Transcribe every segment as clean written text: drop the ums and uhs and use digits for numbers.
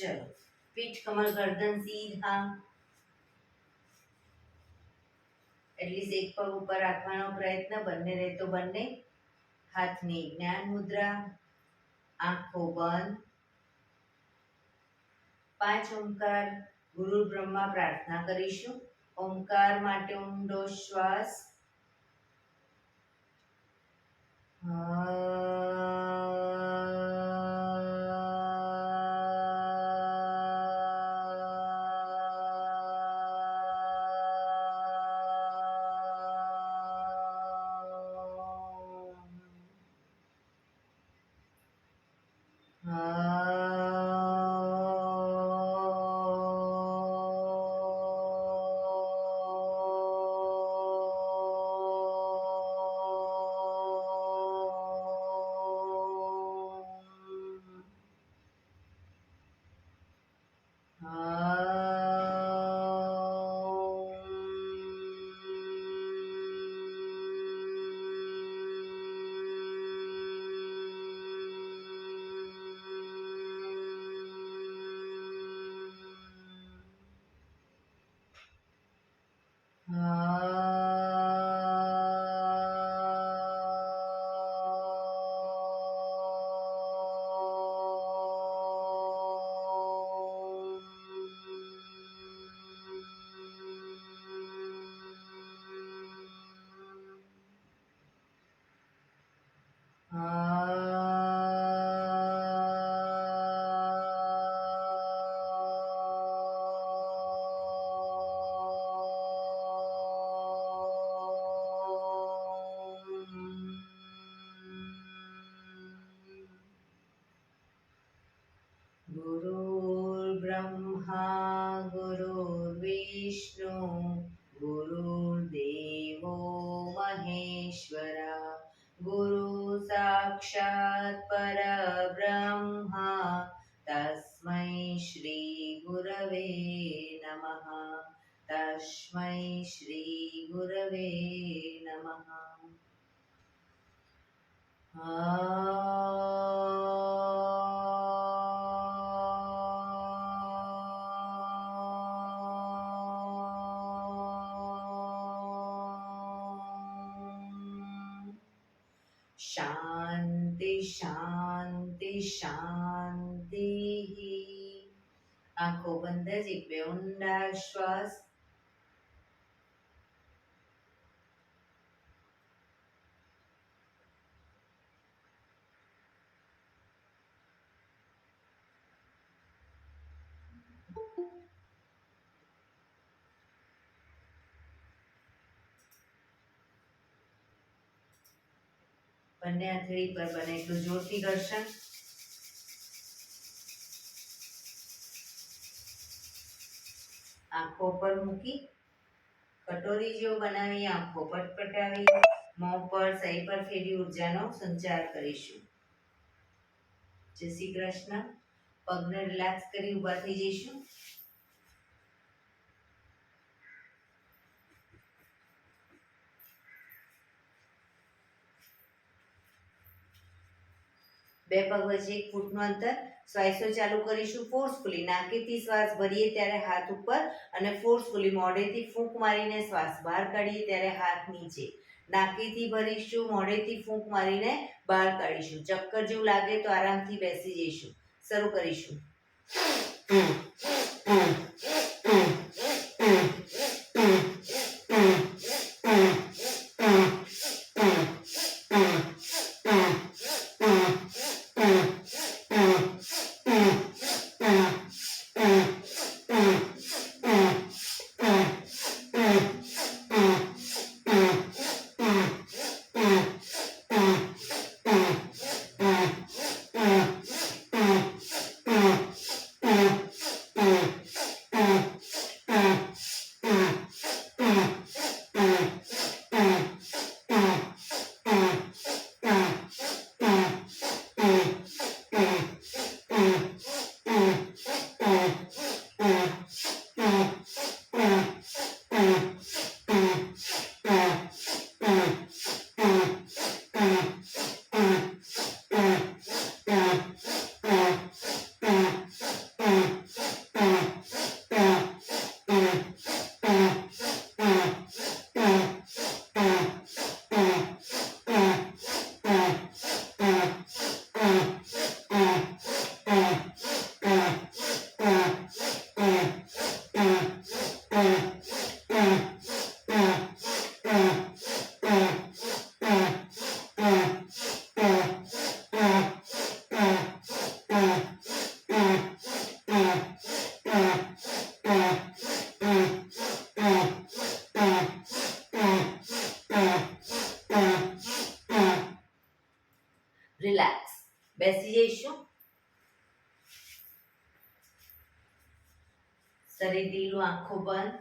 ચલો, પીઠ કમર ગરદન સીધા, એટલીસ્ટ એક પગ ઉપર રાખવાનો પ્રયત્ન, બંને રહે તો બંને. હાથની જ્ઞાન મુદ્રા, આંખો બંધ. 5 ઓમકાર ગુરુ બ્રહ્મા પ્રાર્થના કરીશું. ઓમકાર માટે ઊંડો શ્વાસ. गुरुर्ब्रह्मा गुरुर्विष्णु गुरुर्देवो महेश्वरा गुरु साक्षात् परब्रह्मा तस्मै श्री गुरवे नमः तस्मै श्री गुरवे नमः। शांति शांति शांति। आंखों बंद, जीभे ऊंडा श्वास। બંને હથેળી પર બને એટલું જોરથી ઘર્ષણ. આંખો પર મૂકી કટોરી જેવું બનાવી આંખો પટપટાવી મોં પર સહી પર ફેરી ઉર્જાનો સંચાર કરીશું. જય શ્રી કૃષ્ણ. પગને રિલેક્સ કરી ઊભા થઈ જઈશું. બે પગ વચ્ચે 1 ફૂટનું અંતર. શ્વાસો ચાલુ કરીશું ફોર્સફુલી. નાકેથી શ્વાસ ભરીએ ત્યારે હાથ ઉપર અને ફોર્સફુલી મોઢેથી ફૂંક મારીને શ્વાસ બહાર કાઢીએ ત્યારે હાથ નીચે. નાકેથી ભરીશું, મોઢેથી ફૂંક મારીને બહાર કાઢીશું. ચક્કર જેવું લાગે તો આરામથી બેસી જઈશું. શરૂ કરીશું. રિલેક્સ. બેસી જઈશું. શરીર ઢીલું, આંખો બંધ.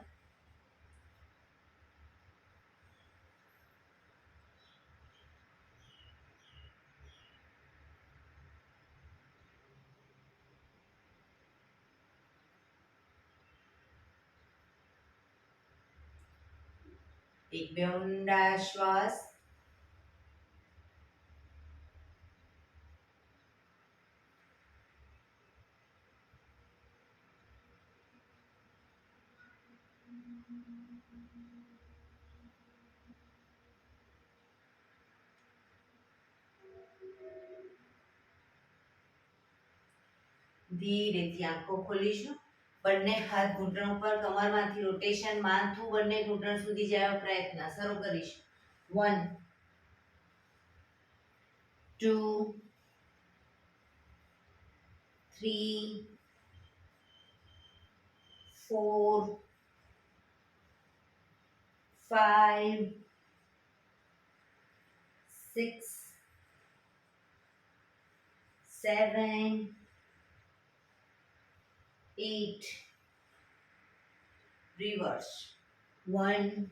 એક બે ઊંડા શ્વાસ. ધીરેથી આંખો ખોલીશું. બંને હાથ ઘૂંટણ ઉપર, કમરમાંથી રોટેશન, માથું બંને ઘૂંટણ સુધી જાય પ્રયત્ન. શરૂ કરીશું. 1 2 3 4 5 6 7 8. Reverse. 1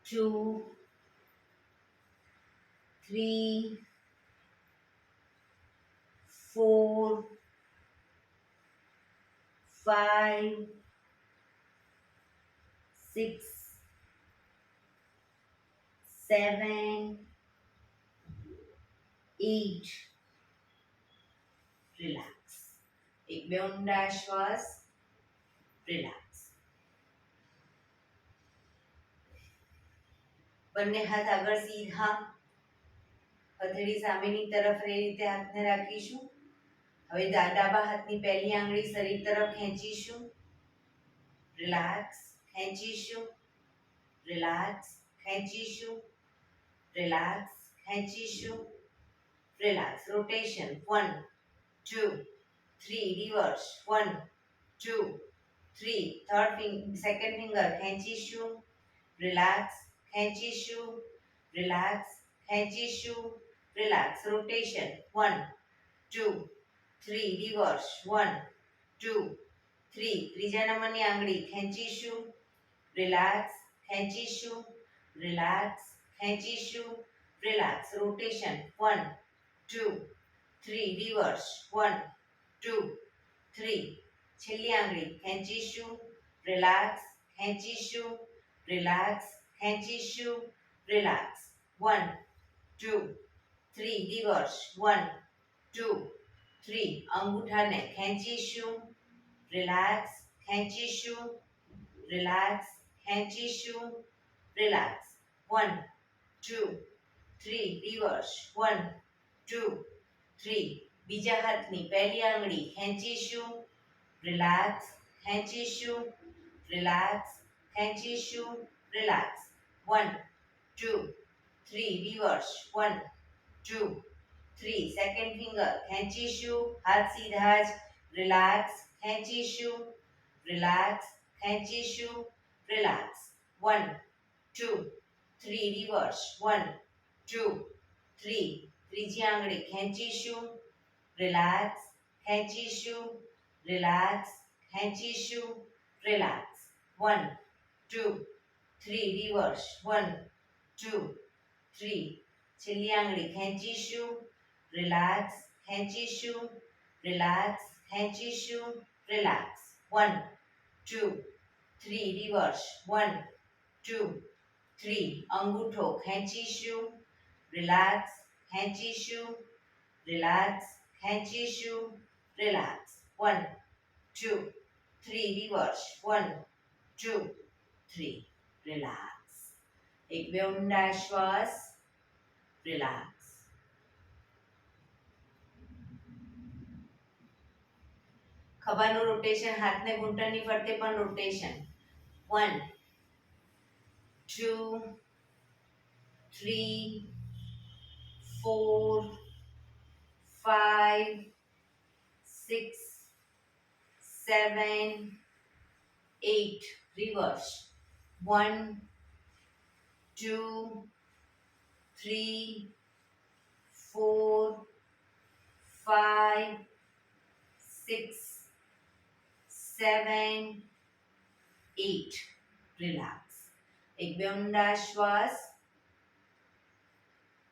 2 3 4 5 6 7 8. રિલેક્સ. એક બે ઊંડા શ્વાસ. રિલેક્સ. બંને હાથ આગળ સીધા, હથેળી સામેની તરફ એ રીતે હાથને રાખીશું. હવે ડાબા હાથની પહેલી આંગળી શરીર તરફ ખેંચીશું. રિલેક્સ. ખેંચીશું. રિલેક્સ. ખેંચીશું. રિલેક્સ. ખેંચીશું. Relax. Rotation. 1 2 3. Reverse. 1 2 3. Second finger ખેંચીશું. રિલેક્સ. ખેંચીશું. રિલેક્સ. ખેંચીશું. રિલેક્સ. રોટેશન. 1 2 3. રિવર્સ. 1 2 3. ત્રીજા નંબરની આંગળી ખેંચીશું. રિલેક્સ. ખેંચીશું. રિલેક્સ. ખેંચીશું. રિલેક્સ. રોટેશન. 1 2 3. રિવર્સ. 1 2 3. છેલ્લી આંગળી ખેંચીશું. રિલેક્સ. ખેંચીશું. રિલેક્સ. ખેંચીશું. રિલેક્સ. 1 2 3. રિવર્સ. 1 2 3. અંગૂઠાને ખેંચીશું. રિલેક્સ. ખેંચીશું. રિલેક્સ. ખેંચીશું. રિલેક્સ. 1 2 3. રિવર્સ. 1 2 3. બીજા હાથની પહેલી આંગળી ખેંચીશું. રિલેક્સ. ખેંચીશું. રિલેક્સ. ખેંચીશું. રિલેક્સ. 1 2 3. રિવર્સ. 1 2 3. સેકન્ડ ફિંગર ખેંચીશું. હાથ સીધા જ. રિલેક્સ. ખેંચીશું. રિલેક્સ. ખેંચીશું. રિલેક્સ. 1 2 3. રિવર્સ. 1 2 3. ત્રીજી આંગળી ખેંચીશું. રિલેક્સ. ખેંચીશું. રિલેક્સ. ખેંચીશું. રિલેક્સ. 1 2 3. રિવર્સ. 1 2 3. છેલ્લી આંગળી ખેંચીશું. રિલેક્સ. ખેંચીશું. રિલેક્સ. ખેંચીશું. રિલેક્સ. 1 2 3. રિવર્સ. 1 2 3. અંગૂઠો ખેંચીશું. રિલેક્સ. ખેંચીશું. રિલેક્સ. ખેંચીશું. રિલેક્સ. 1 2 3. રિવર્સ. 1 2 3. રિલેક્સ. એક બે ઊંડા શ્વાસ. રિલેક્સ. ખભાનું રોટેશન, હાથને ઘૂંટણની ફરતે પણ રોટેશન. 1 2 3 4 5 6 7 8. Reverse. 1 2 3 4 5 6 7 8 રિલેક્સ. એક બે ઊંડા શ્વાસ.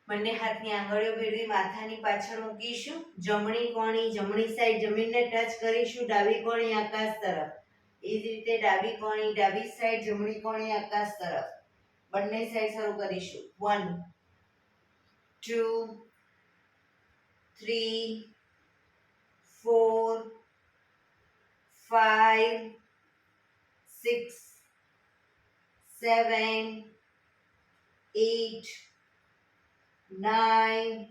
બંને હાથની આંગળીઓ ભેળવી માથાની પાછળ મૂકીશું. જમણી કોણી જમણી સાઈડ જમીનને ટચ કરીશું. ડાબી કોણી આકાશ તરફ. એ જ રીતે ડાબી કોણી ડાબી સાઈડ જમણી કોણી આકાશ તરફ. બંને સાઈડ શરૂ કરીશું. 1 2 3 4 5 6 7 8 9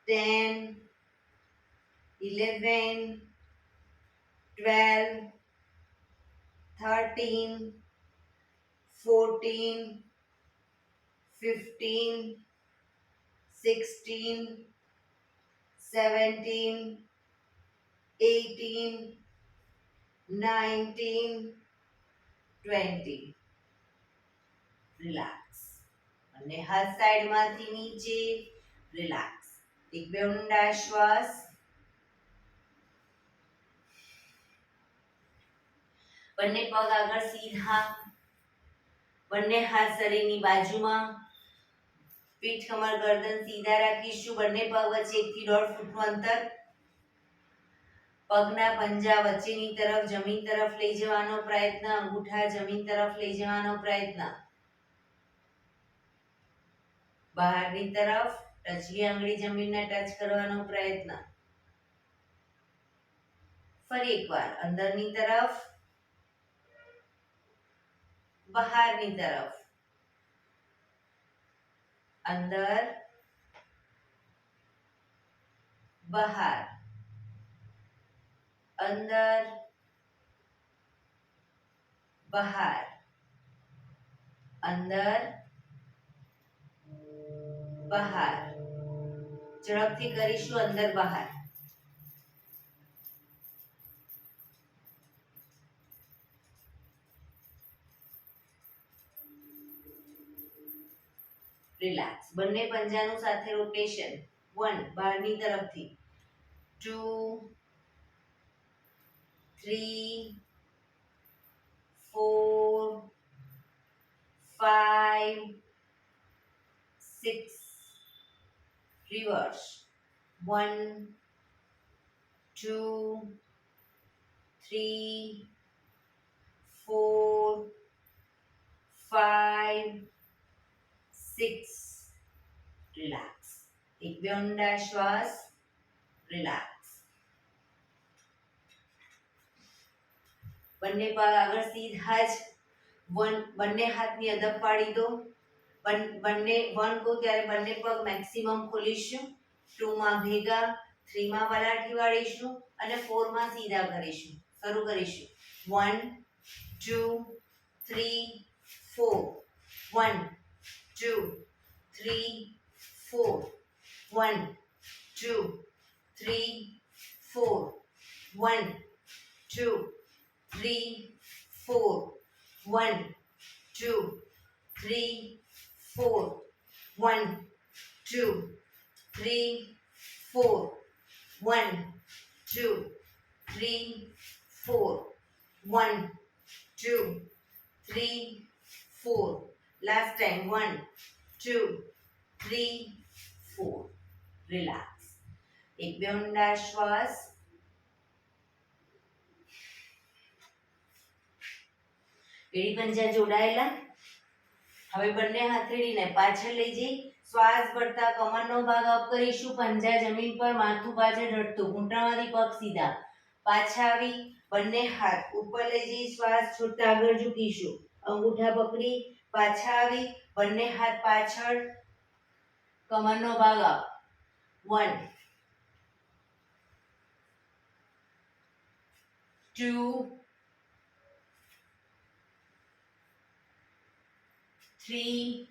10 11 12 13 14 15 16 17 18 19 20 રિલેક્સ. અને હાથ સાઈડમાંથી નીચે રિલેક્સ. એક બે ઊંડા શ્વાસ. બંને પગ આગળ સીધા. બંને હાથ શરીરની બાજુમાં. પીઠ કમર ગરદન સીધા રાખીશું. બંને પગ વચ્ચે 1 થી 1.5 ફૂટનું અંતર. પગના પંજા વચ્ચેની તરફ જમીન તરફ લઈ જવાનો પ્રયત્ન. અંગૂઠા જમીન તરફ લઈ જવાનો પ્રયત્ન. બહારની તરફ ટચલી આંગળી જમીનને ટચ કરવાનો પ્રયત્ન. ફરી એકવાર અંદરની તરફ બહારની તરફ. અંદર બહાર. અંદર બહાર. અંદર બહાર. ઝડપથી કરીશું. અંદર બહાર. રિલેક્સ. બંને પંજાનું સાથે રોટેશન. 1 બહારની તરફથી. 2 3 4 5 6 રિવર્સ. 1 2 3 4 5 6 રિલેક્સ. એક બે ઊંડા શ્વાસ. રિલેક્સ. બંને પગ આગળ સીધા જ. બંને હાથની અદબ પાડી દો. બંને 1 કહું ત્યારે બંને પગ મેક્સિમમ ખોલીશું. 2 માં ભેગા. 3 માં પલાઠી વાળીશું અને 4 માં સીધા કરીશું. શરૂ કરીશું. 1 2 3 4 1 2 3 4 1 2 3 4 1 2 3 4 1 2 3 4 1 2 3 4 1 2 3 4 1 2 3 4. Last time. 1 2 3 4. રિલેક્સ. એક બે ઊંડા શ્વાસ. એડી પંજા જોડાયેલા. હવે બંને હથેળીને પાછળ લઈ જઈ શ્વાસ ભરતા કમરનો ભાગ અપ કરીશું. પંજા જમીન પર, માથું પાછળ ઢળતું. ઘૂંટણમાંથી પગ સીધા. પાછા આવી બંને હાથ ઉપર લઈ જઈ શ્વાસ છોડતા આગળ ઝૂકીશું. અંગૂઠા પકડી પાછા આવી બંને હાથ પાછળ. કમરનો ભાગ અપ. 1 2 3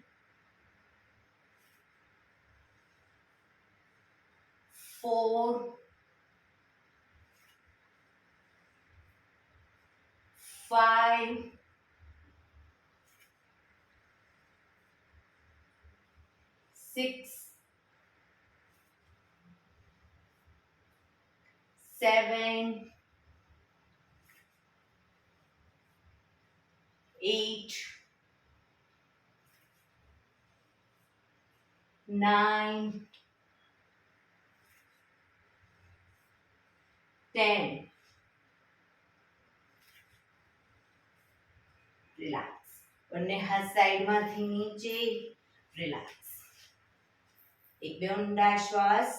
4 5 6 7 8 9 10 રિલેક્સ બંને હાથ સાઈડમાંથી નીચે રિલેક્સ એક બે ઊંડા શ્વાસ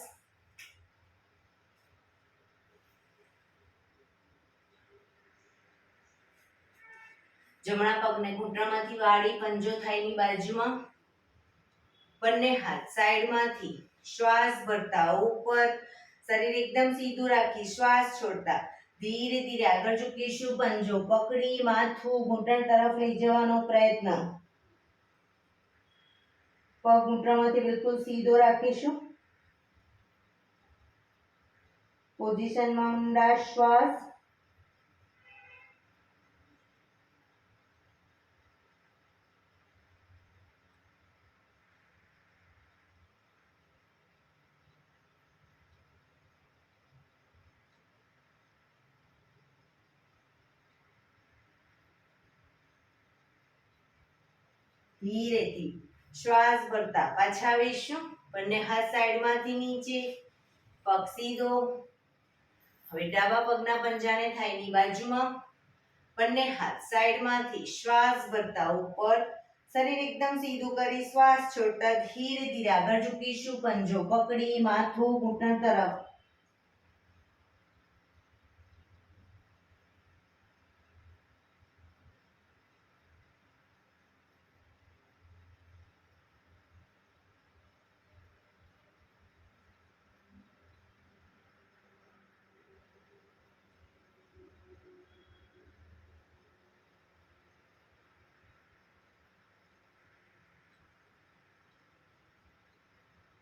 જમણા પગને ઘૂંટણમાંથી વાળી પંજો થાઈની બાજુમાં બંને હાથ સાઈડમાંથી શ્વાસ ભરતા ઉપર શરીર એકદમ સીધું રાખી શ્વાસ છોડતા ધીરે ધીરે આગળ ઝૂકીશું પંજો પકડી માથું ઘૂંટણ તરફ લઈ જવાનો પ્રયત્ન પગ ઘૂંટણમાંથી બિલકુલ સીધો રાખીશું પોઝિશનમાં ઊંડા શ્વાસ ધીરેથી શ્વાસ ભરતા પાછા આવીશું બંને હાથ સાઈડમાંથી નીચે પગ સીધો હવે ડાબા પગના પંજાને થાઈની બાજુમાં બંને હાથ સાઈડમાંથી શ્વાસ ભરતા ઉપર શરીર એકદમ સીધું કરી શ્વાસ છોડતા ધીરે ધીરે આગળ ઝૂકીશું પંજો પકડી માથું ઘૂંટણ તરફ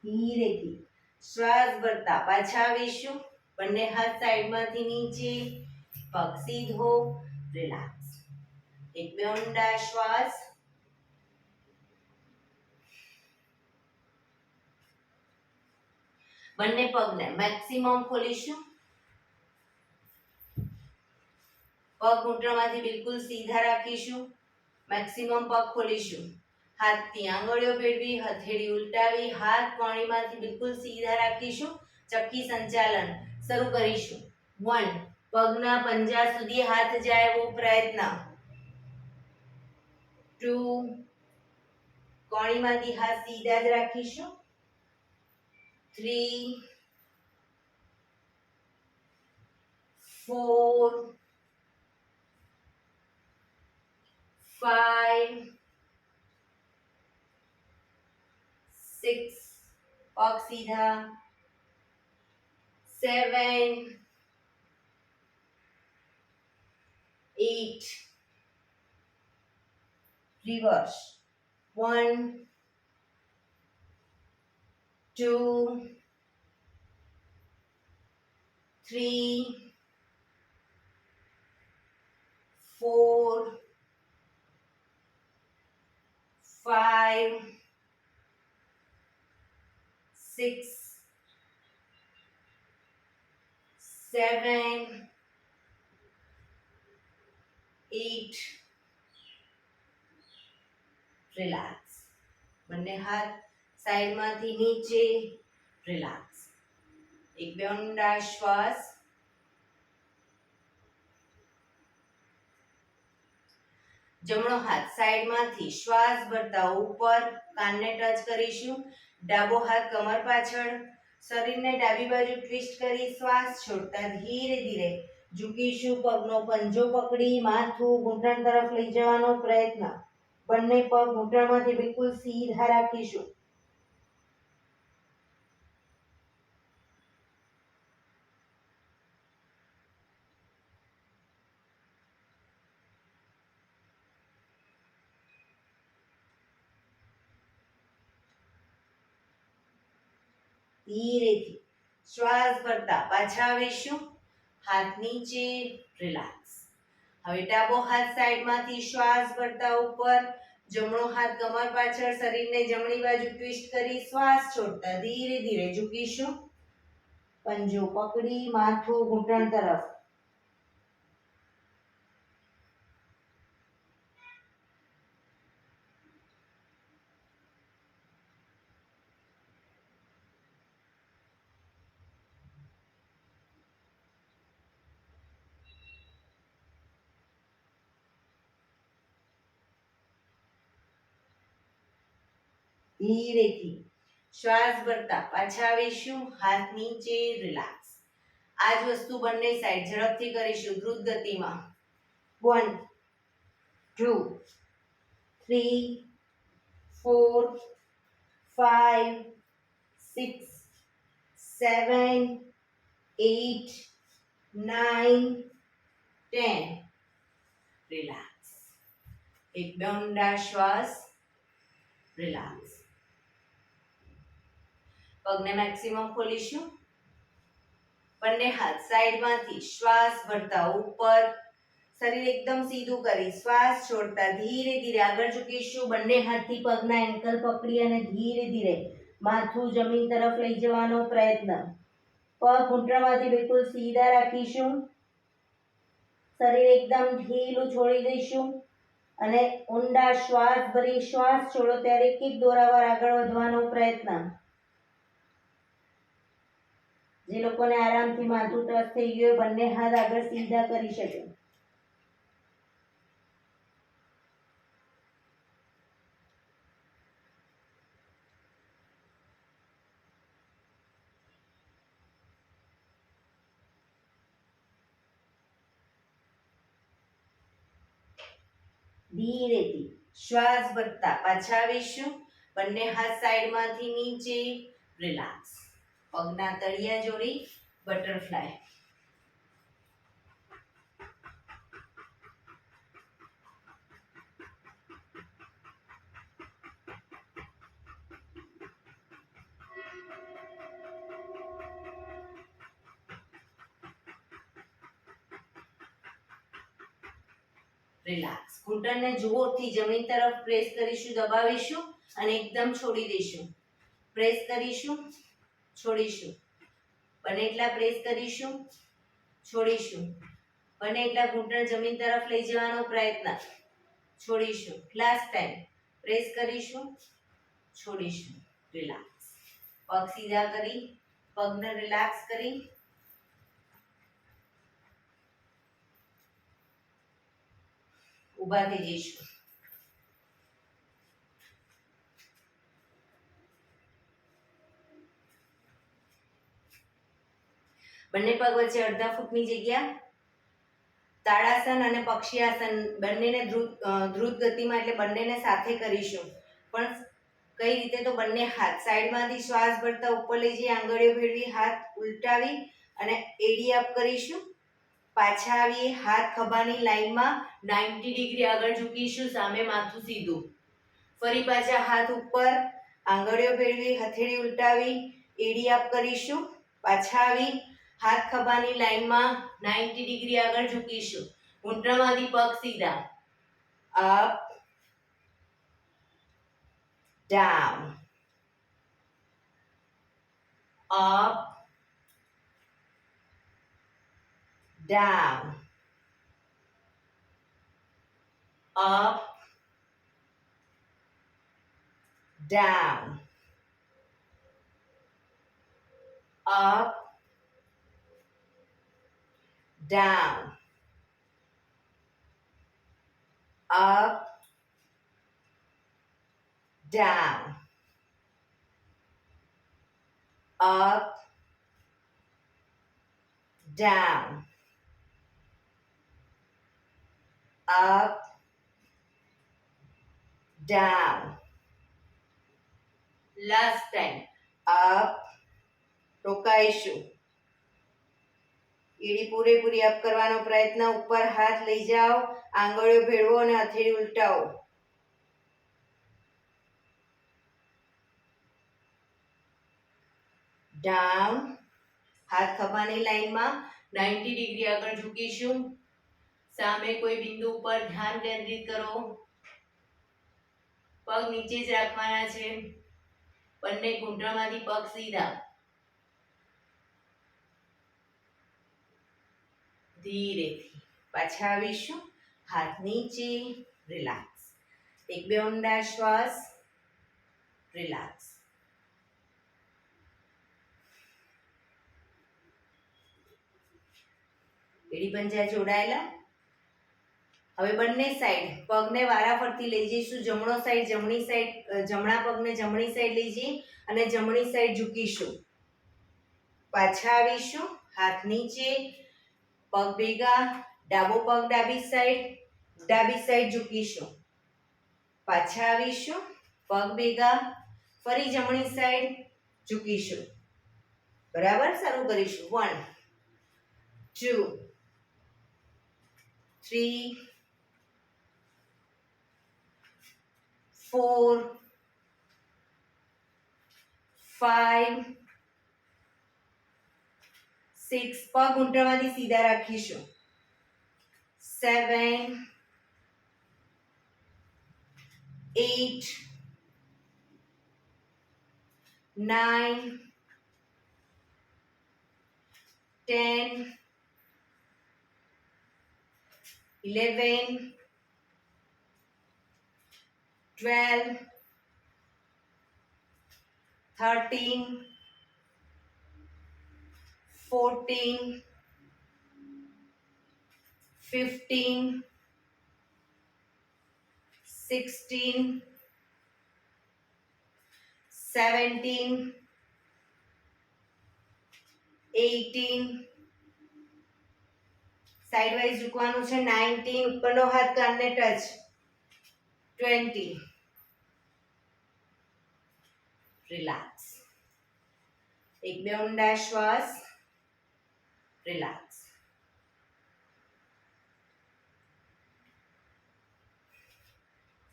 ધીરેથી શ્વાસ ભરતા પાછા આવીશું બંને હાથ સાઈડમાંથી નીચે પગ સીધો રિલેક્સ એક બે ઊંડા શ્વાસ બંને પગને મેક્સિમમ ખોલીશું પગ ઘૂંટણમાંથી બિલકુલ સીધા રાખીશું મેક્સિમમ પગ ખોલીશું હાથની આંગળીઓ ભેળવી હથેળી ઉલટાવી હાથ કોણીમાંથી બિલકુલ સીધા રાખીશું ચક્કી સંચાલન શરૂ કરીશું 1 પગના પંજા સુધી હાથ જાય એવો પ્રયત્ન 2 કોણીમાંથી હાથ સીધા જ રાખીશું 3 4 5 6 પગ સીધા 7 8 reverse 1 2 3 4 5 6 7 8 રિલેક્સ બંને હાથ સાઈડમાંથી નીચે રિલેક્સ એક બે ઊંડા શ્વાસ જમણો હાથ સાઈડમાંથી શ્વાસ ભરતા ઉપર કાનને ટચ કરીશું ડાબો હાથ કમર પાછળ શરીરને ડાબી બાજુ ટ્વિસ્ટ કરી શ્વાસ છોડતા ધીરે ધીરે ઝૂકીશું પગનો પંજો પકડી માથું ઘૂંટણ તરફ લઈ જવાનો પ્રયત્ન બંને પગ ઘૂંટણમાંથી બિલકુલ સીધા રાખીશું ધીરેથી શ્વાસ ભરતા પાછા આવીશું હાથ નીચે રિલેક્સ હવે ડાબો હાથ સાઈડમાંથી શ્વાસ ભરતા ઉપર જમણો હાથ કમર પાછળ શરીરને જમણી બાજુ ટ્વિસ્ટ કરી શ્વાસ છોડતા ધીરે ધીરે ઝૂકીશું પંજો પકડી માથું ઘૂંટણ તરફ. ધીરેથી શ્વાસ ભરતા પાછા આવીશું. હાથ નીચે, રિલેક્સ. આ જ વસ્તુ બંને સાઈડ ઝડપથી કરીશું, દ્રુત ગતિમાં. 1 2 3 4 5 6 7 8 9 10. રિલેક્સ. એકદમ ઊંડા શ્વાસ. રિલેક્સ. પગને મેક્સિમમ ખોલીશું. બંને હાથ સાઈડમાંથી શ્વાસ ભરતા ઉપર, શરીર એકદમ સીધું કરી શ્વાસ છોડતા ધીરે ધીરે આગળ ઝૂકીશું. બંને હાથથી પગના એન્કલ પકડી અને ધીરે ધીરે માથું જમીન તરફ લઈ જવાનો પ્રયત્ન. પગ ઘૂંટણમાંથી બિલકુલ સીધા રાખીશું. શરીર એકદમ ઢીલું છોડી દઈશું અને ઊંડા શ્વાસ ભરી શ્વાસ છોડો ત્યારે એક એક દોરાવાર આગળ વધવાનો પ્રયત્ન. જે લોકોને આરામથી માથું ટચ થઈ ગયું બંને હાથ આગળ સીધા કરી શકે. ધીરેથી શ્વાસ ભરતા પાછા આવીશું. બંને હાથ સાઈડમાંથી નીચે. રિલેક્સ. પગના તળિયા જોડી બટરફ્લાય. રિલેક્સ. ઘૂંટણને જોરથી જમીન તરફ પ્રેસ કરીશું, દબાવીશું અને એકદમ છોડી દઈશું. પ્રેસ કરીશું, છોડીશું. બને એટલા પ્રેસ કરીશું, છોડીશું. બને એટલા ઘૂંટણ જમીન તરફ લઈ જવાનો પ્રયત્ન. છોડીશું. લાસ્ટ ટાઈમ પ્રેસ કરીશું, છોડીશું. રિલેક્સ. પગ સીધા કરી, પગને રિલેક્સ કરી ઊભા થઈ જઈશું. બંને પગ વચ્ચે અડધા ફૂટની જગ્યા. તાળાસન અને પક્ષી આસન બંનેને દ્રુત ગતિમાં એટલે બંનેને સાથે કરીશું. પણ કઈ રીતે? તો બંને હાથ સાઈડમાંથી શ્વાસ ભરતા ઉપર લઈ જઈ આંગળીઓ ભેળવી હાથ ઉલટાવી અને એડી અપ કરીશું. પાછા આવીએ, હાથ ખભાની લાઈનમાં 90 ડિગ્રી આગળ ઝૂકીશું, સામે માથું સીધું. ફરી પાછા હાથ ઉપર, આંગળીઓ ભેળવી હથેળી ઉલટાવી એડી અપ કરીશું. પાછા આવી હાથ ખભાની લાઈનમાં 90 ડિગ્રી આગળ ઝૂકીશું. ઘૂંટણમાંથી પગ સીધા. Up, down, up, down, up, down, up, down, up, down, up, down, up, down. Last time. up, રોકાઈશું. એડી પૂરેપૂરી અપ કરવાનો પ્રયત્ન. ઉપર હાથ લઈ જાઓ, આંગળીઓ ભેળવો અને હથેળી ઉલટાવો. ડાઉન. હાથ ખભાની લાઈનમાં 90 ડિગ્રી આગળ ઝૂકીશું. સામે કોઈ બિંદુ ઉપર ધ્યાન કેન્દ્રિત કરો. પગ નીચે જ રાખવાના છે. બંને ઘૂંટણમાંથી પગ સીધા. ધીરેથી. પાછા આવીશું. હાથ નીચે, રિલેક્સ. એક બે ઊંડા શ્વાસ, રિલેક્સ. એડી પંજા જોડાયેલા. હવે બંને સાઈડ પગને વારાફરતી લઈ જઈશું. જમણો સાઈડ જમણી સાઈડ, જમણા પગને જમણી સાઈડ લઈ જઈ અને જમણી સાઈડ ઝૂકીશું. પાછા આવીશું. હાથ નીચે, પગ ભેગા, ડાબો પગ ડાબી સાઈડ ઝૂકીશું. પાછા આવીશું. પગ ભેગા, ફરી જમણી સાઈડ ઝૂકીશું. બરાબર. શરૂ કરીશું. 1 2 3 4 5 6. પગ ઊંટામાંથી સીધા રાખીશું. 7 8 9 10 11 12 13 14 15 16 17 18 સાઈડ વાઇઝ ઝૂકવાનું છે. 19 ઉપરનો હાથ કાનને ટચ. 20 રિલેક્સ. એક બે ઊંડા શ્વાસ, રિલેક્સ.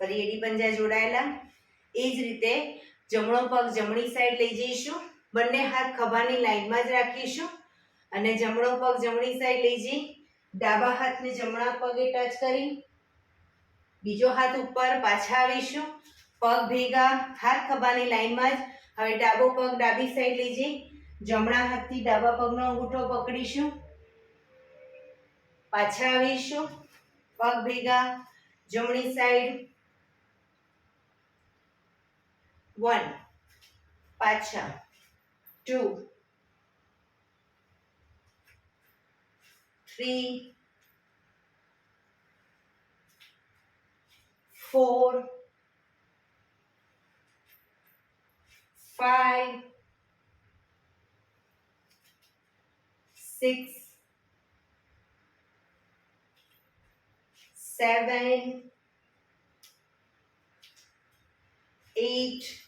ફરી એડી પંજા જોડાયેલા. એ જ રીતે જમણો પગ જમણી સાઈડ લઈ જઈશું. બંને હાથ ખભાની લાઈનમાં જ રાખીશું અને જમણો પગ જમણી સાઈડ લઈ જઈ ડાબા હાથને જમણા પગે ટચ કરી બીજો હાથ ઉપર. પાછા આવીશું. પગ ભેગા, હાથ ખભાની લાઈનમાં જ. હવે ડાબો પગ ડાબી સાઈડ લઈ જઈ જમણા હાથથી ડાબા પગનો અંગૂઠો પકડીશું. પાછા આવીશું. પગ ભેગા, જમણી સાઈડ. 1 પાછા 2 3 4 5 6 7 8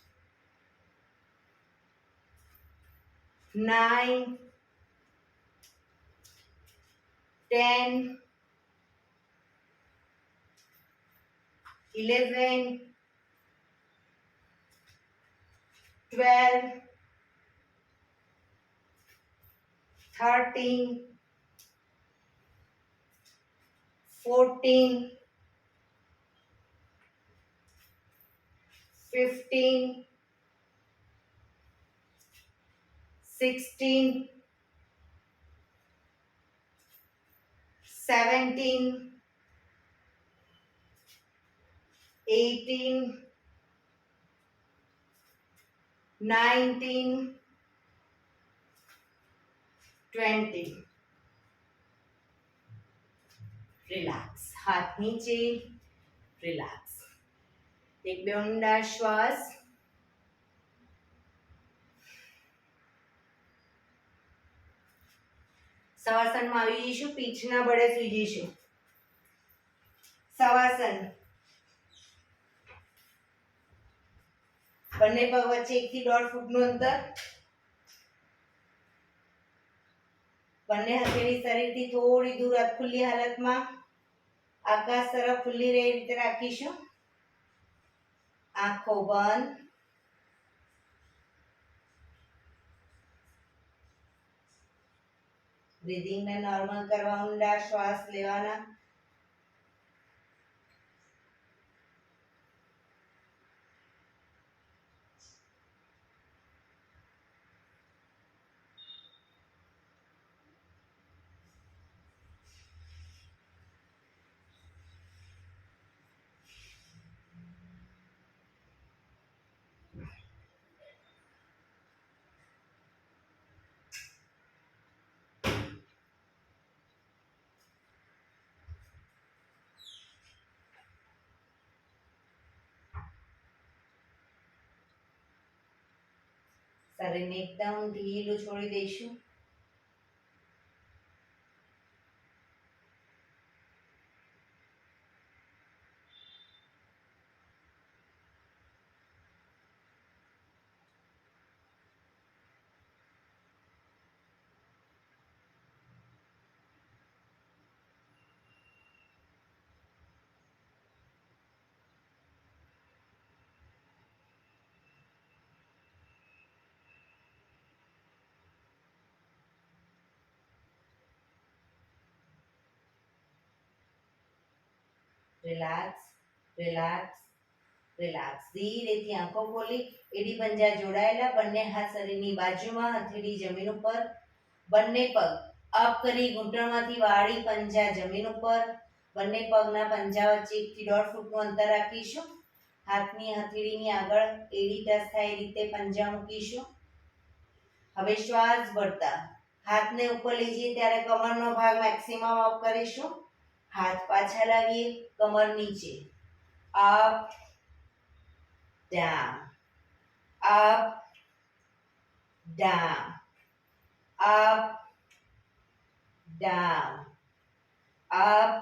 9 10 11 12 13 14 15 16 17 18 19 20 રિલેક્સ. હાથ નીચે, રિલેક્સ. એક બે ઊંડા શ્વાસ. શવાસનમાં આવી જઈશું. પીઠના બળે સૂઈ જઈશું. શવાસન. બંને પગ વચ્ચે 1 થી 1.5 ફૂટનું અંતર. બંને હથેળી શરીરથી થોડી દૂર ખુલ્લી હાલતમાં આકાશ તરફ ખુલ્લી રહે એ રીતે રાખીશું. આંખો બંધ. બ્રીધિંગને નોર્મલ કરવા ઊંડા શ્વાસ લેવાના. શરીરને એકદમ ઢીલું છોડી દઈશું. Relax, relax, relax. ધીરેથી આંખો ખોલી એડી પંજા જોડાયેલા, બંને હાથ શરીરની બાજુમાં, હથેળી જમીન ઉપર, બંને પગ અપ કરી ઘૂંટણમાંથી વાળી પંજા જમીન ઉપર, બંને પગના પંજા વચ્ચે 1 થી 1.5 ફૂટનું અંતર રાખીશું. હાથની હથેળીની આગળ એડી ટચ થાય એ રીતે પંજા મૂકીશું. હવે શ્વાસ ભરતા હાથને ઉપર લઈ જઈએ ત્યારે કમરનો ભાગ મેક્સિમમ અપ કરીશું. હાથ પાછા લાવીએ, કમર નીચે, up down, up down, up down, up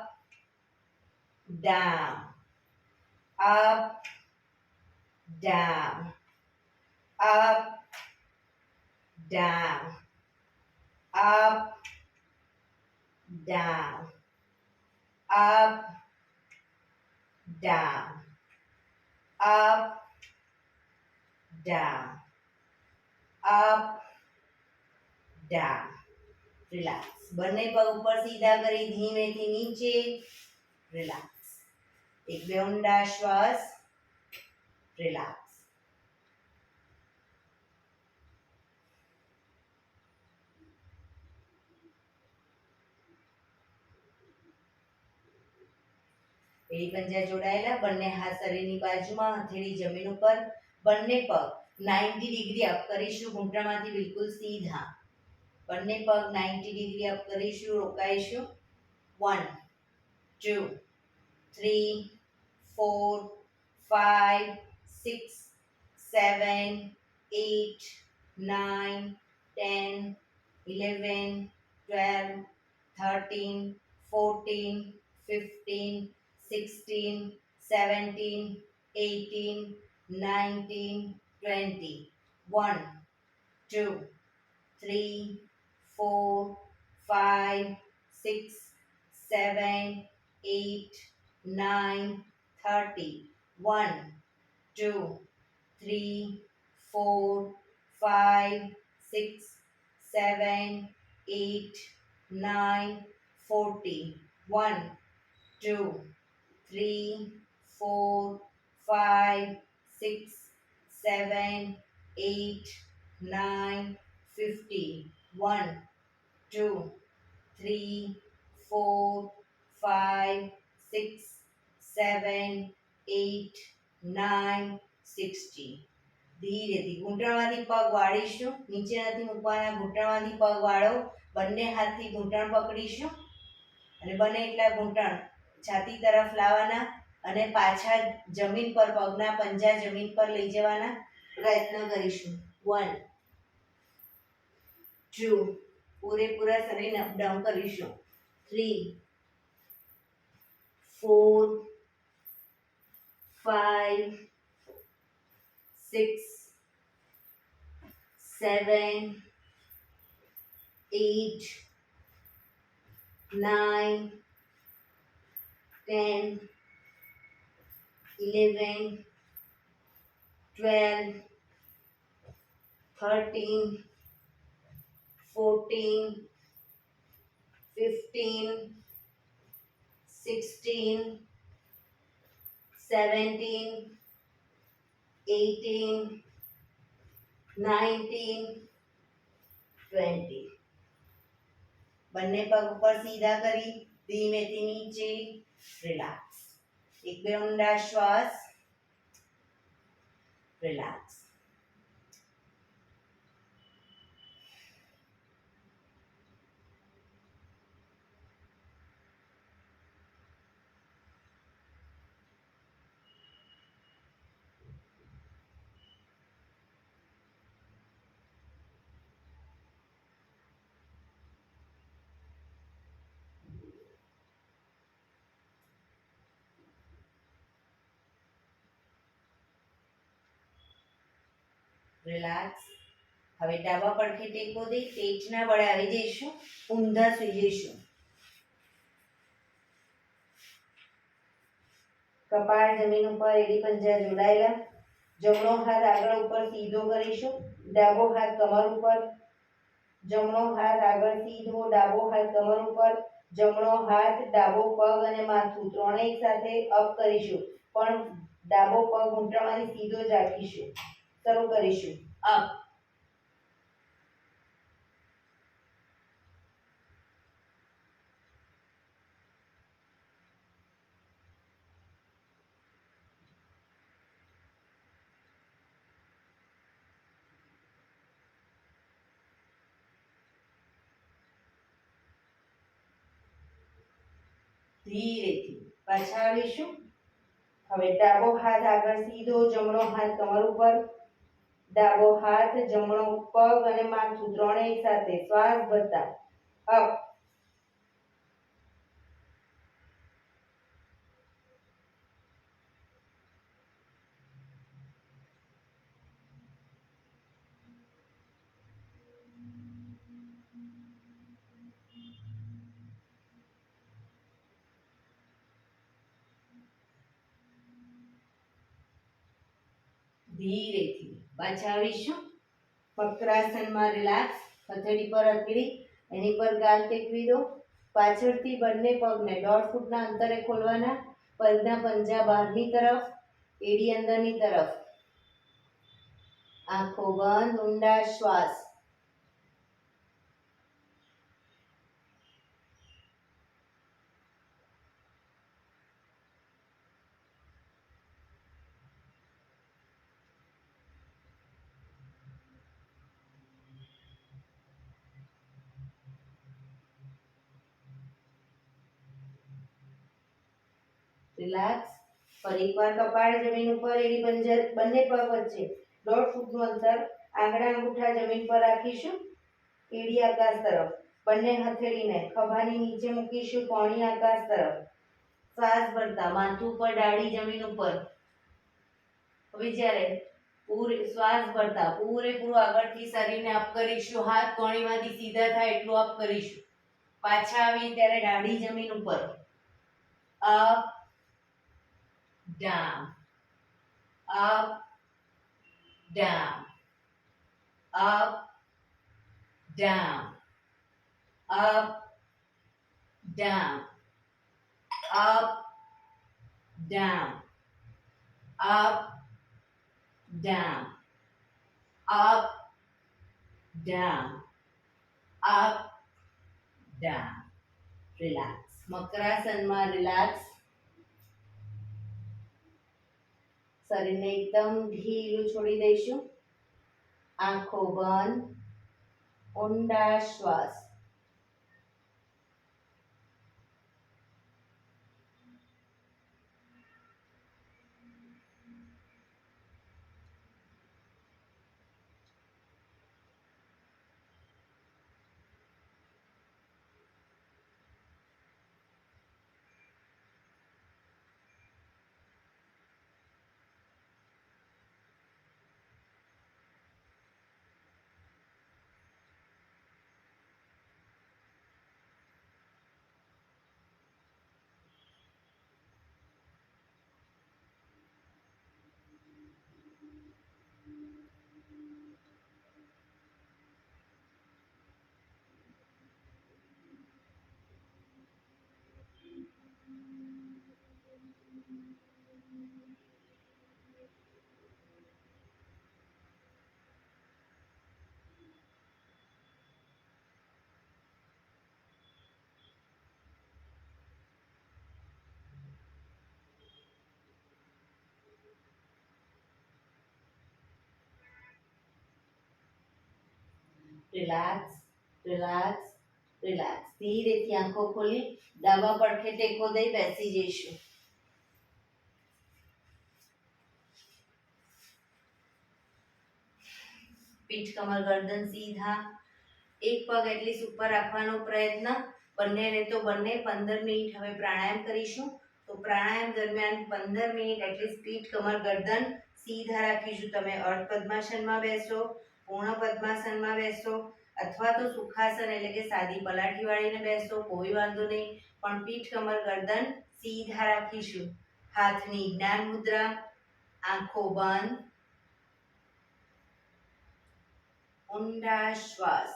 down, up down, up down, up down, up down, up down, up down. Relax. બંને પગ ઉપર સીધા કરી ધીમેથી નીચે. રિલેક્સ. એક બે ઊંડા શ્વાસ. રિલેક્સ. એડી પંજા જોડાયેલા, બંને હાથ શરીરની બાજુમાં, હથેળી જમીન ઉપર, બંને પગ 90 ડિગ્રી અપ કરીશું, ઘૂંટણમાંથી બિલકુલ સીધા. બંને પગ 90 ડિગ્રી અપ કરીશું, રોકાઈશું. 1 2 3 4 5 6 7 8 9 10 11 12 13 14 15 16 17 18 19 20. 1 2 3 4 5 6 7 8 9 30. 1 2 3 4 5 6 7 8 9 40. 1 2 3 4 5 6 7 8 9 50. 1 2 3 4 5 6 7 8 9 60. ધીરેથી ઘૂંટણમાંથી પગ વાળીશું, નીચે નથી મૂકવાના, ઘૂંટણમાંથી પગ વાળો, બંને હાથથી ઘૂંટણ પકડીશું અને બને એટલા ઘૂંટણ છાતી તરફ લાવવાના અને પાછા જમીન પર, પગના પંજા જમીન પર લઈ જવાના પ્રયત્ન કરીશું. 1 2 પૂરેપૂરા શરીરને અપ ડાઉન કરીશું. 3 4 5 6 7 8 9 10 11 12 13 14 15 16 17 18 19 20. બંને પગ ઉપર સીધા કરી ધીમેથી નીચે. રિલેક્સ. એક બે ઊંડા શ્વાસ. રિલેક્સ. રિલેક્સ. હવે ડાબા પડખે ટેકો દઈ પેટના બળે આવી જઈશું, ઊંધા સુઈ જઈશું. કપાળ જમીન ઉપર, એડી પંજા જોડાયેલા. જમણો હાથ આગળ ઉપર સીધો કરીશું, ડાબો હાથ કમર ઉપર. જમણો હાથ આગળ સીધો, ડાબો હાથ કમર ઉપર. જમણો હાથ, ડાબો પગ અને માથું ત્રણેય એક સાથે અપ કરીશું, પણ ડાબો પગ ઘૂંટણમાંથી સીધો જ રાખીશું. શરૂ કરીશું. અપ. ધીરેથી પાછા આવીશું. હવે ડાબો હાથ આગળ સીધો, જમણો હાથ કમર ઉપર. ડાબો હાથ, જમણો પગ અને માથું ત્રણેય એક સાથે શ્વાસ ભરતા અપ. ધીરેથી પાછા આવીશું. વક્રાસનમાં રિલેક્સ. હથેળી પર હથેળી, એની પર ગાલ ટેકવી દો. પાછળથી બંને પગને 1.5 ફૂટના અંતરે ખોલવાના. પગના પંજા બહારની તરફ, એડી અંદરની તરફ. આંખો બંધ, ઊંડા શ્વાસ. રિલેક્સ. ફરી એકવાર કપાળ જમીન ઉપર, એડી પંજા બંને પગ વચ્ચે 1.5 ફૂટનું અંતર. આંગળા અંગૂઠા જમીન પર રાખીશું, એડી આકાશ તરફ. બંને હથેળીને ખભાની નીચે મૂકીશું, કોણી આકાશ તરફ. શ્વાસ ભરતા માથું પર, ડાળી જમીન ઉપર. હવે જ્યારે શ્વાસ ભરતા પૂરેપૂરું આગળથી શરીરને અપ કરીશું. હાથ કોણીમાંથી સીધા થાય એટલું અપ કરીશું. પાછા આવી ત્યારે ડાળી જમીન ઉપર. Up, down, up, down, up, down, up, down, up, down, up, down, up, down, up, down. Relax. મકરાસનમાં રિલેક્સ. શરીરને એકદમ ઢીલું છોડી દઈશું. આંખો બંધ, ઊંડા શ્વાસ. Relax, relax, relax. ધીરેથી આંખો ખોલી ડાબા પડખે ટેકો દઈ બેસી જઈશું. પીઠ કમર ગરદન સીધા. એક પગ એટલીસ્ટ ઉપર રાખવાનો પ્રયત્ન. બંનેને તો બંને 15 મિનિટ હવે પ્રાણાયામ કરીશું. તો પ્રાણાયામ દરમિયાન 15 મિનિટ એટલીસ્ટ પીઠ કમર ગરદન સીધા રાખીશું. તમે અર્ધ પદ્માસનમાં બેસો, પૂર્ણ પદ્માસનમાં બેસો, અથવા તો સુખાસન એટલે કે સાદી પલાઠી વાળીને બેસો, કોઈ વાંધો નહીં. પણ પીઠ કમર ગરદન સીધા રાખીશું. હાથની જ્ઞાન મુદ્રા, આંખો બંધ, ઊંડા શ્વાસ.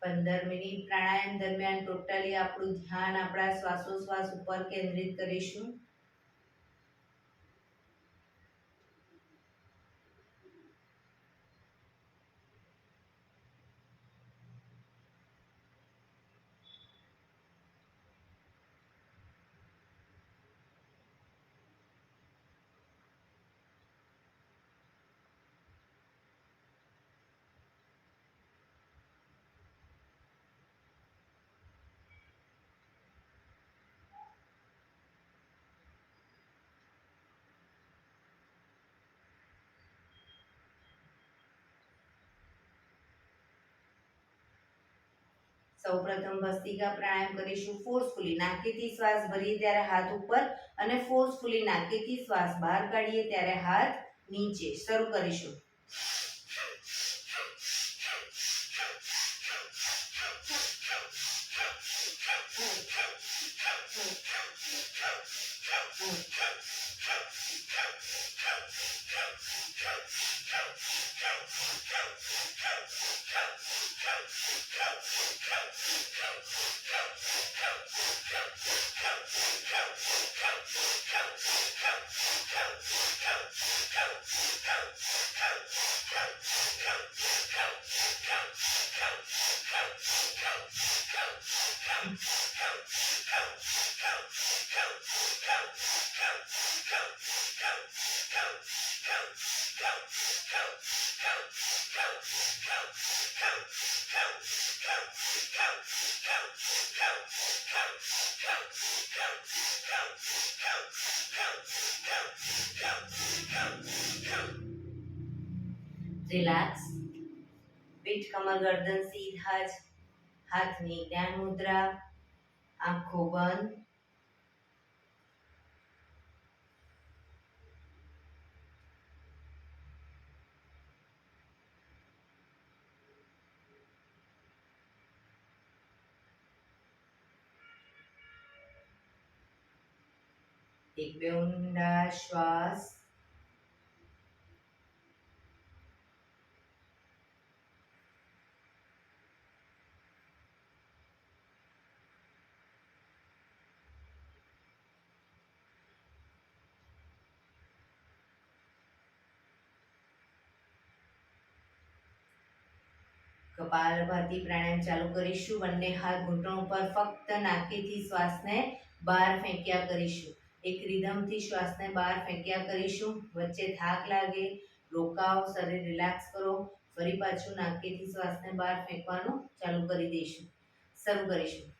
15 મિનિટ પ્રાણાયામ દરમિયાન ટોટલી આપણું ધ્યાન આપણા શ્વાસોશ્વાસ ઉપર કેન્દ્રિત કરીશું. સૌપ્રથમ ભસ્ત્રિકા પ્રાણાયામ કરીશું. ફોર્સફુલી નાકેથી શ્વાસ ભરીએ ત્યારે હાથ ઉપર અને ફોર્સફુલી નાકેથી શ્વાસ બહાર કાઢીએ ત્યારે હાથ નીચે. શરૂ કરીશું. રિલેક્સ. પીઠ કમર ગરદન સીધા જ. હાથની જ્ઞાન મુદ્રા, આંખો બંધ. એક બે ઊંડા શ્વાસ. કપાલભાતી પ્રાણાયામ ચાલુ કરીશું. બંને હાથ ઘૂંટણ ઉપર, ફક્ત નાકેથી શ્વાસને બહાર ફેંક્યા કરીશું. એક રિધમથી શ્વાસને બહાર ફેંક્યા કરીશું. વચ્ચે થાક લાગે, રોકાઓ, શરીર રિલેક્સ કરો. ફરી પાછું નાકેથી શ્વાસને બહાર ફેંકવાનું ચાલુ કરી દઈશું. શરૂ કરીશું.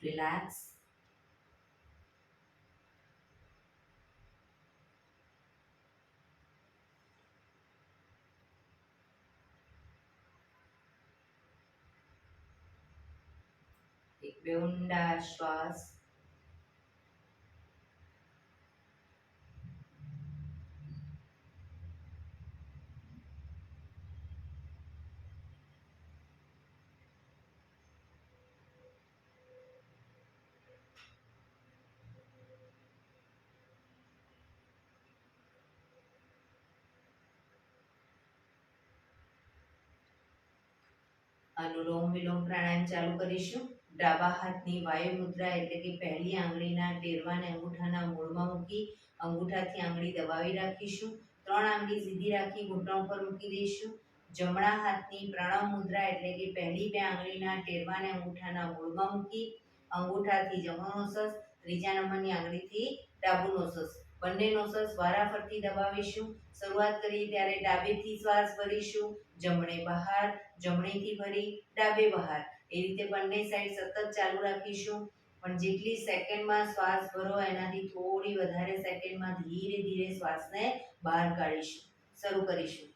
relax. એક બે ઊંડા શ્વાસ. અનુલોમ વિલોમ પ્રાણાયામ ચાલુ કરીશું. ડાબા હાથની વાયુ મુદ્રા એટલે કે પહેલી આંગળીના ટેરવાને અંગૂઠાના મૂળમાં મૂકી અંગૂઠાથી આંગળી દબાવી રાખીશું. 3 આંગળી સીધી રાખી ઘૂંટણ પર મૂકી દઈશું. જમણા હાથની પ્રણવ મુદ્રા એટલે કે પહેલી 2 આંગળીના ટેરવાને અંગૂઠાના મૂળમાં મૂકી અંગૂઠાથી જમણો નોસસ, ત્રીજા નંબરની આંગળીથી ડાબુ નોસસ, બંને નોસસ વારાફરતી દબાવીશું. શરૂઆત કરીએ ત્યારે ડાબેથી શ્વાસ ભરીશું, જમણે બહાર, જમણેથી ભરી ડાબે બહાર. એ રીતે બંને સાઈડ સતત ચાલુ રાખીશું. પણ જેટલી સેકન્ડમાં શ્વાસ ભરો એનાથી થોડી વધારે સેકન્ડમાં ધીરે ધીરે શ્વાસને બહાર કાઢીશું. શરૂ કરીશું.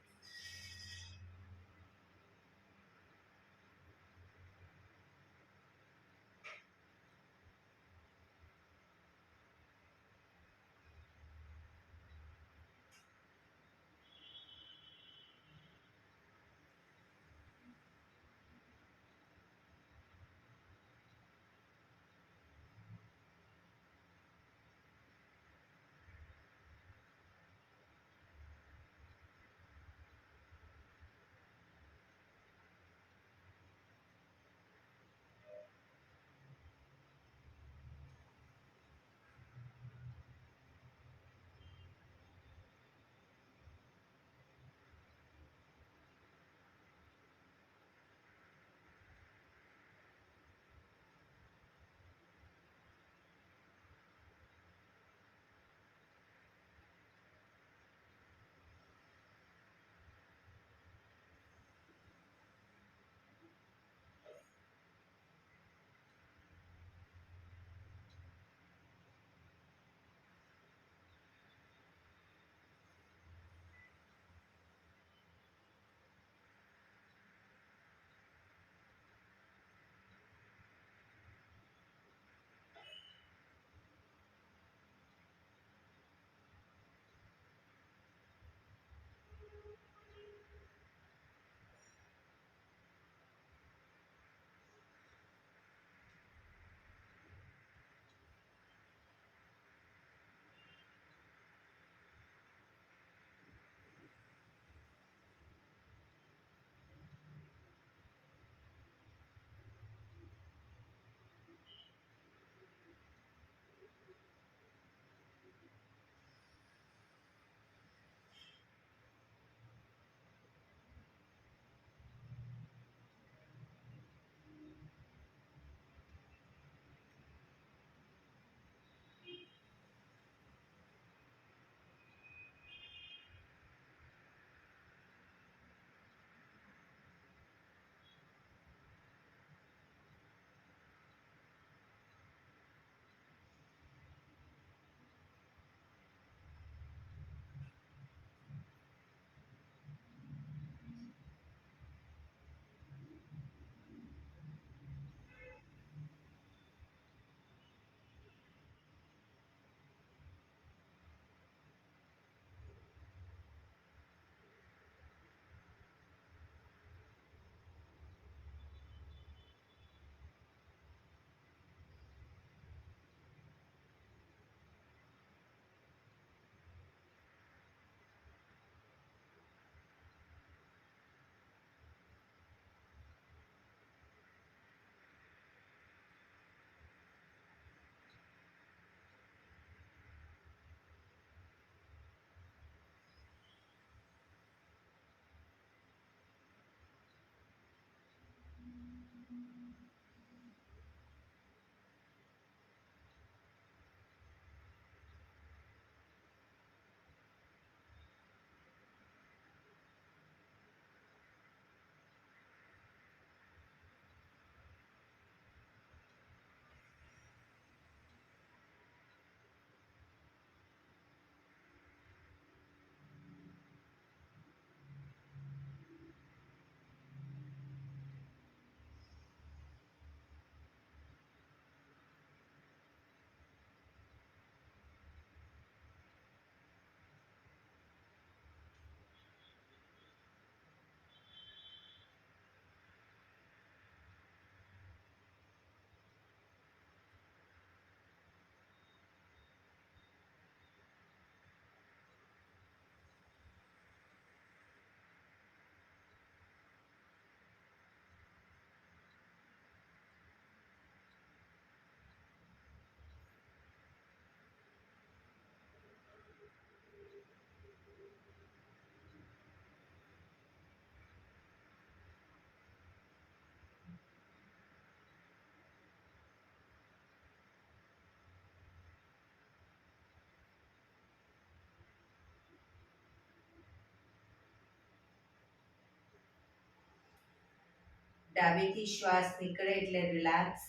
ડાબેથી શ્વાસ નીકળે એટલે રિલેક્સ.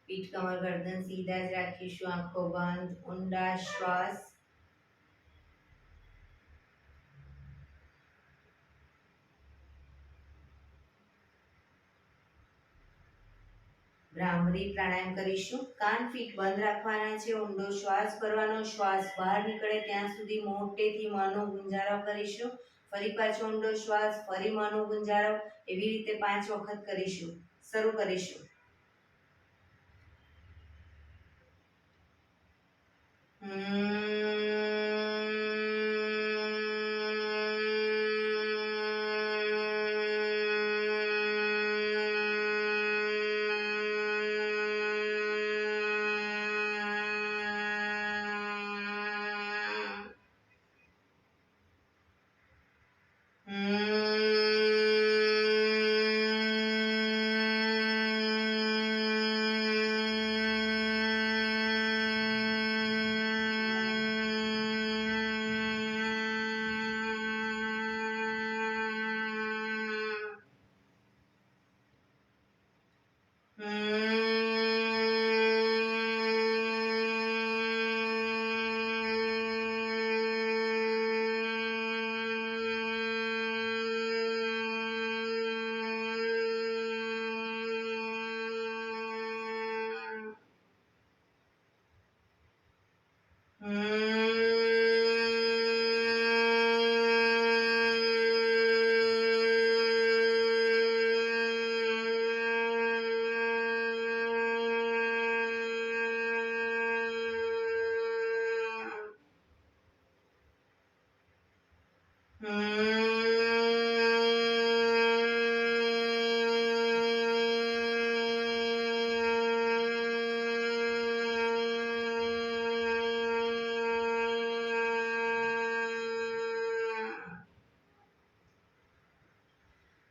પીઠ કમર ગરદન સીધા જ રાખીશું. આંખો બંધ. ઊંડા શ્વાસ. ભ્રામરી પ્રાણાયામ કરીશું. કાન ફીટ બંધ રાખવાના છે. ઊંડો શ્વાસ ભરવાનો. શ્વાસ બહાર નીકળે ત્યાં સુધી મોટેથી મોંનો ગુંજારો કરીશું. ફરી પાછો ઊંડો શ્વાસ. ફરી મોંનો ગુંજારો. એવી રીતે 5 વખત કરીશું. શરૂ કરીશું.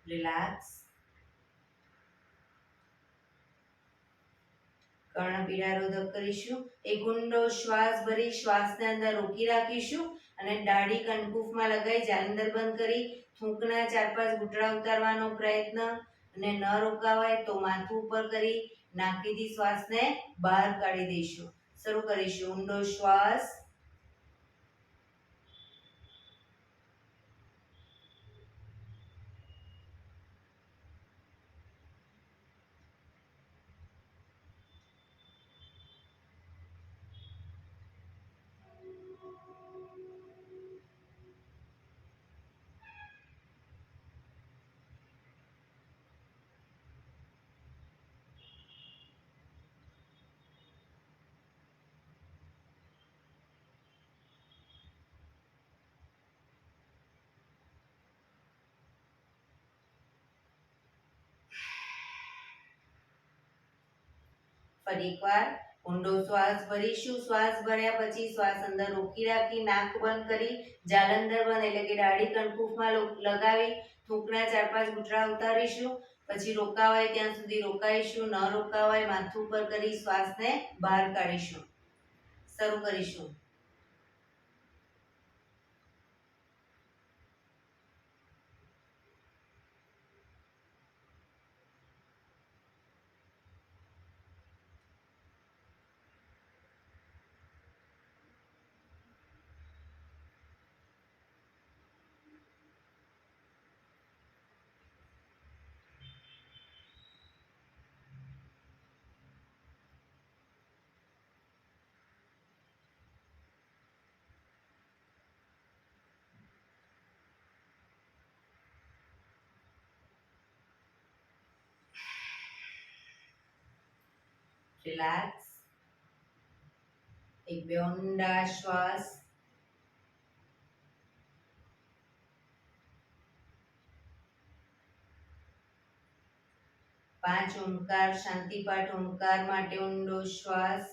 રિલેક્સ. કર્ણપીડારોધક કરીશું. એક ઊંડો શ્વાસ ભરી શ્વાસને અંદર રોકી રાખીશું અને દાઢી કનકુફમાં લગાવી જાલંધર બંધ કરી થૂંકના 4-5 ઘૂંટડા ઉતારવાનો પ્રયત્ન અને ન રોકાવાય તો માથું ઉપર કરી નાકીથી શ્વાસને બહાર કાઢી દઈશું. શરૂ કરીશું. ઊંડો શ્વાસ. ફરી એકવાર ઊંડો શ્વાસ ભરીશું. શ્વાસ ભર્યા પછી શ્વાસ અંદર રોકી રાખી નાક બંધ કરી જાલંધર બંધ એટલે કે દાઢી કનકુફમાં લગાવી થૂંકના 4-5 ઘૂંટડા ઉતારીશું. પછી રોકાવાય ત્યાં સુધી રોકાઈશું. ન રોકાવાય માથું ઉપર કરી શ્વાસને બહાર કાઢીશું. શરૂ કરીશું. રિલેક્સ. એક બે ઊંડા શ્વાસ. 5 ઓમકાર શાંતિપાઠ ઓમકાર માટે ઊંડો શ્વાસ.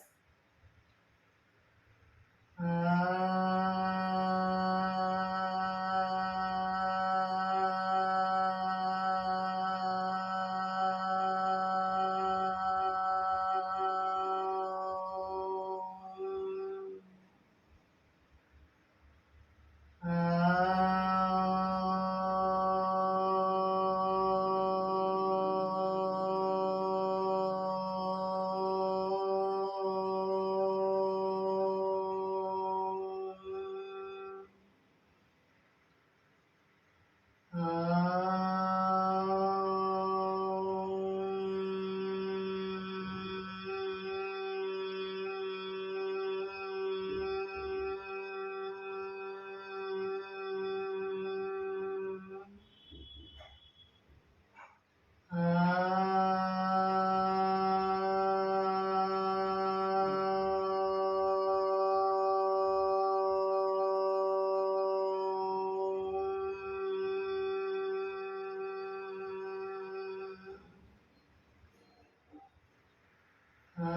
શાંતિ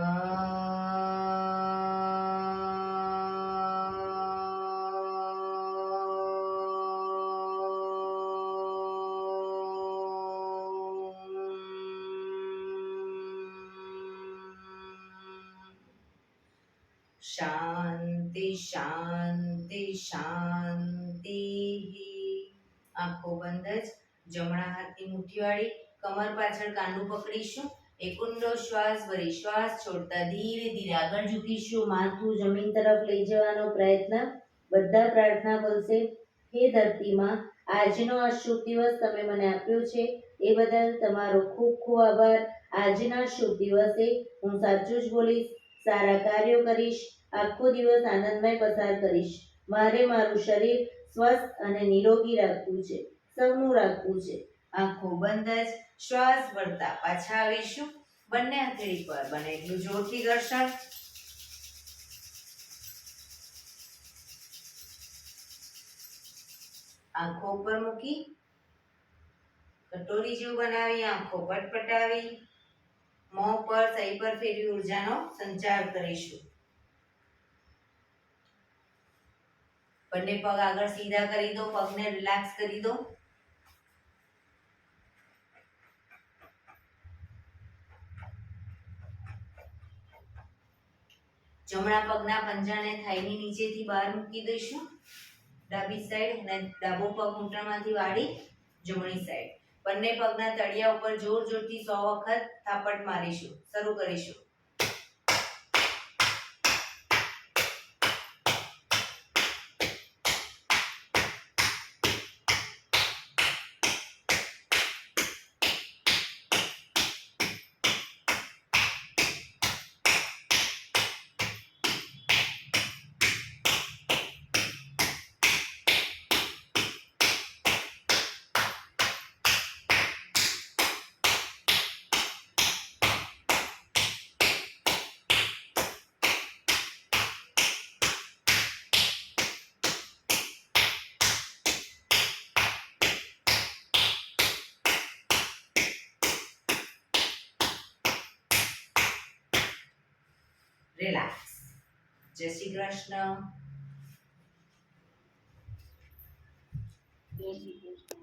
શાંતિ શાંતિ. આંખો બંધ જ. જમણા હાથની મુઠ્ઠીવાળી કમર પાછળ કાંડું પકડીશું. એક ઊંડો શ્વાસ ભરી શ્વાસ છોડતા ધીરે ધીરે આગળ ઝૂકીશું. માથું જમીન તરફ લઈ જવાનો પ્રયત્ન. બધા પ્રાર્થના કરશે. હે ધરતીમાં, આજનો આ શુભ દિવસ તમે મને આપ્યો છે એ બદલ તમારો ખૂબ ખૂબ આભાર. આજના શુભ દિવસે હું સાચું જ બોલીશ, સારા કાર્યો કરીશ, આખો દિવસ આનંદમય પસાર કરીશ. મારે મારું શરીર સ્વસ્થ અને નિરોગી રાખવું છે, સૌનું રાખવું છે. આંખો બંધ જ. શ્વાસ ભરતા પાછા આવીશું. બંને હથેળી પર બને એટલું જોરથી ઘર્ષણ. આંખો ઉપર મૂકી કટોરી જેવું બનાવી આંખો પટપટાવી મોં પર સહી પર ફેરવી ઉર્જાનો સંચાર કરીશું. બંને પગ આગળ સીધા કરી દો, પગને રિલેક્સ કરી દો. જમણા પગના પંજાને થાઈની નીચેથી બહાર મૂકી દઈશું. ડાબી સાઈડ અને ડાબો પગ ઘૂંટણમાંથી વાળી જમણી સાઈડ. બંને પગના તળિયા ઉપર જોર જોરથી 100 વખત થાપટ મારીશું. શરૂ કરીશું. રિલેક્સ. જય શ્રી કૃષ્ણ. જય શ્રી કૃષ્ણ.